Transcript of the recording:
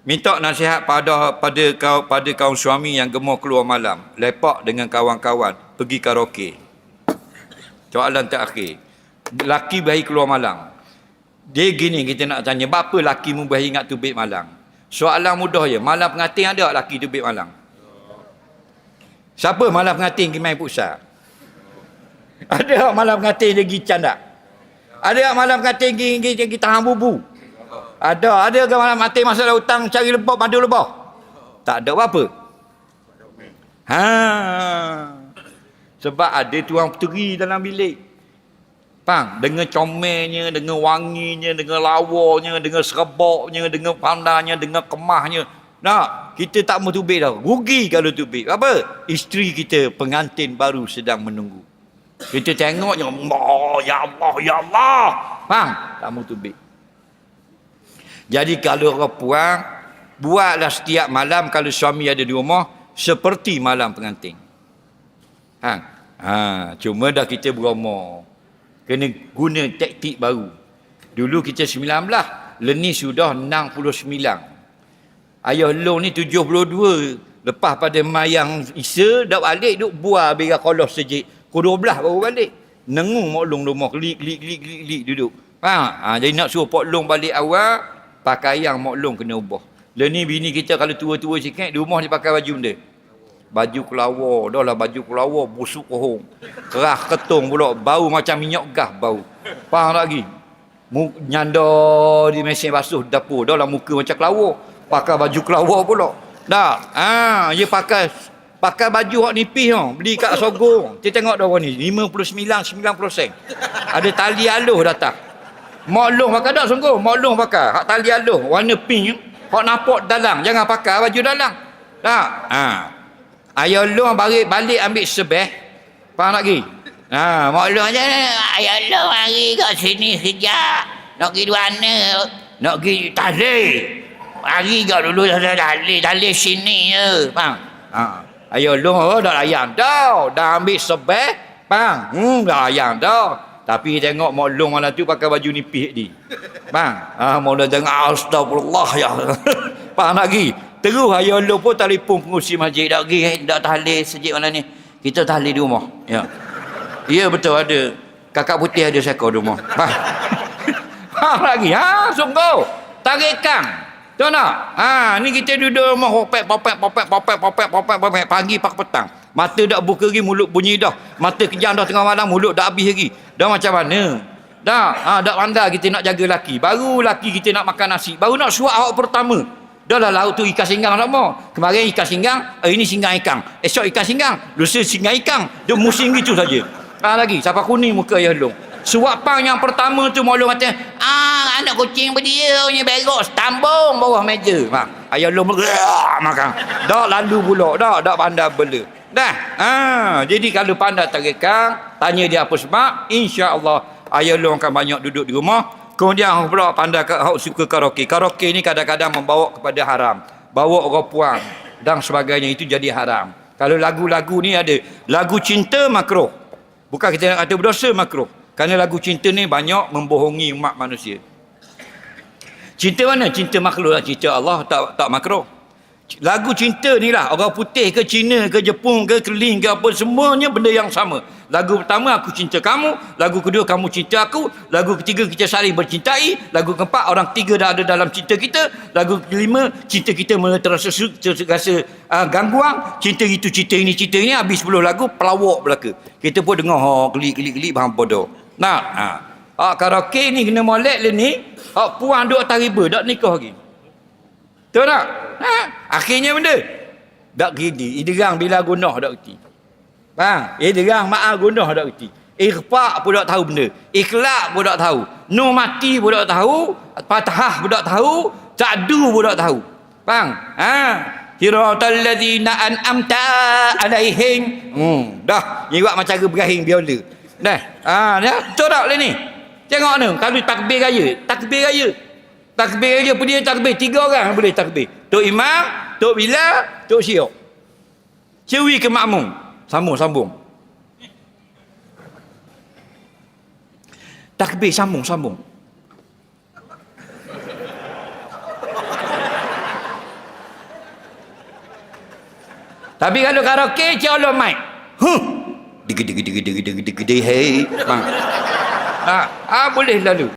Minta nasihat pada kaum suami yang gemar keluar malam, lepak dengan kawan-kawan, pergi karaoke. Soalan terakhir. Laki bayi keluar malam. Dia gini, kita nak tanya, apa laki mu bayi ingat tubik malam? Soalan mudah je. Malam pengantin ada tak laki tubik malam? Siapa malam pengantin pergi main futsal? Ada tak malam pengantin dia pergi candak? Ada tak malam pengantin pergi tahan bubu? Ada ke malam pengantin masuk dalam hutang cari lebah, madu lebah? Tak ada apa-apa. Sebab ada tuan puteri dalam bilik. Faham? Dengan comelnya, dengan wanginya, dengan lawanya, dengan sereboknya, dengan pandanya, dengan kemahnya. Nak, kita tak mau tubik dah. Rugi kalau tubik. Apa? Isteri kita pengantin baru sedang menunggu. Kita tengoknya, Allah, ya Allah, ya Allah. Faham? Tak mau tubik. Jadi kalau orang puan, buatlah setiap malam kalau suami ada di rumah seperti malam pengantin. Cuma dah kita berumur. Kena guna taktik baru. Dulu kita 19, Leni sudah 69. Ayah long ni 72. Lepas pada mayang Isa, dah balik duk buah biar kolos sejik. Pukul 12 baru balik. Nengung mak long rumah, klik duduk. Jadi nak suruh Pok Long balik awal, pakaian mak long kena ubah. Leni bini kita kalau tua-tua sikit, di rumah dia pakai baju benda. Baju kelawar, dah lah baju kelawar, busuk kohong. Kerah ketung pula, bau macam minyak gas bau. Faham tak lagi? Nyanda di mesin basuh dapur, dah lah muka macam kelawar. Pakai baju kelawar pula. Dah, dia pakai baju hak nipis tau. Beli kat Sogong. Kita tengok dah orang ni, 59-90%. Ada tali aluh datang. Mak long pakai tak sungguh? Mak long pakai. Hak tali aluh, warna pink. Hak nampak dalang, jangan pakai baju dalang. Tak? Ayah long balik ambil sebeh. Faham tak lagi? Mak long aja. Ayah long mari kat sini sekejap. Nak pergi mana? Nak pergi tahlil. Mari kat dulu tahlil sini je. Faham? Ayah long dah layan dah. Dah ambil sebeh. Faham? Dah layan dah. Tapi tengok mak long malam tu pakai baju nipis ni. Faham? Mak long tengok astagfirullah ya. Faham tak lagi? Terus ayah long pun telefon pengurusi masjid. Tak pergi, tak tahlil sejik mana ni. Kita tahlil di rumah. Ya. Ya betul ada. Kakak putih ada seekor di rumah. Faham lagi? Sungguh. Tarikan. Tahu tak? Ni kita duduk rumah popek. Pagi pak petang. Mata dah buka lagi, mulut bunyi dah. Mata kejam dah tengah malam, mulut dah habis lagi. Dah macam mana? Dah. Dah pandai kita nak jaga laki. Baru laki kita nak makan nasi. Baru nak suap awak pertama. Dah lah laut tu ikan singgang tak mau. Kemarin ikan singgang, ini singgang ikan. Esok ikan singgang, lusa singgang ikan. Dia musim gitu saja. Lagi, siapa kuning muka ayah long. Suapan yang pertama tu maklum kata, anak kucing berdia punya berok setambung bawah meja. Ayah long makan. Dah lalu pula, dah pandai bela. Dah. Jadi kalau pandai tarikan, tanya dia apa sebab, insya-Allah ayah long akan banyak duduk di rumah. Kemudian pula pandai suka karaoke. Karaoke ni kadang-kadang membawa kepada haram. Bawa orang puang dan sebagainya, itu jadi haram. Kalau lagu-lagu ni ada. Lagu cinta makruh. Bukan kita nak kata berdosa, makruh. Kerana lagu cinta ni banyak membohongi umat manusia. Cinta mana? Cinta makhluk lah. Cinta Allah tak makruh. Lagu cinta ni lah, orang putih ke Cina ke Jepun ke Keling ke apa, semuanya benda yang sama. Lagu pertama aku cinta kamu, lagu kedua kamu cinta aku, lagu ketiga kita saling bercintai, lagu keempat orang ketiga dah ada dalam cinta kita, lagu kelima cinta kita terasa gangguan, cinta itu cinta ini, habis 10 lagu pelawak belaka. Kita pun dengar gelik faham bodoh. Karaoke ni kena molek le ni, puan duk atas riba, dak nikah lagi. Tahu tak? Akhirnya benda tak gini, iderang bila gunah tak reti. Iderang maaf gunah tak reti. Ikhfa' pun tak tahu benda. Ikhlak pun tak tahu. Nur mati pun tak tahu. Fatahah pun tak tahu. Ta'du pun tak tahu. Faham? Siratal ladzina an'amta alaihim. Dah, ni buat macam Ibrahim biola. Dah. Betul tak ni? Tengok ni, kalau takbir raya. Takbir aja dia takbir 3 orang boleh takbir. Tok Imam, Tok Bilal, Tok Syok. Cewi ke makmum. Sambung. Takbir sambung. Tapi kalau karaoke colok mic. Huh. Digi digi digi digi digi digi digi hey. Bang. Boleh lalu.